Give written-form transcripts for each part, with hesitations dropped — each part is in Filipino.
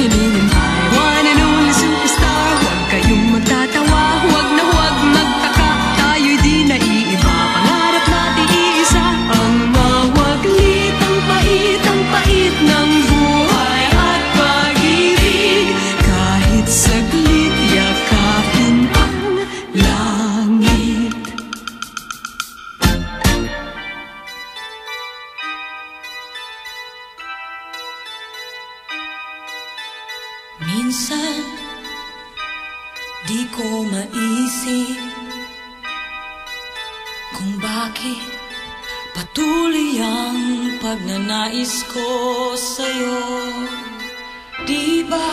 hinihingi. I want an only superstar. Huwag kayong magtatawa, huwag na huwag magtaka. Tayo'y di naiiba, pangarap natin iisa. Ang mawaglit, ang pait ng buhay at pag-ibig. Kahit saglit, yakapin ang langit. Minsan, di ko maisip kung bakit patuloy ang pagnanais ko sa'yo. Di ba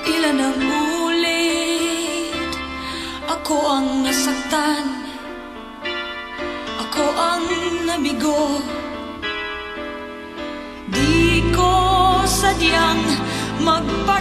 ilan ang ulit ako ang nasaktan, ako ang nabigo. Di ko sadyang magpa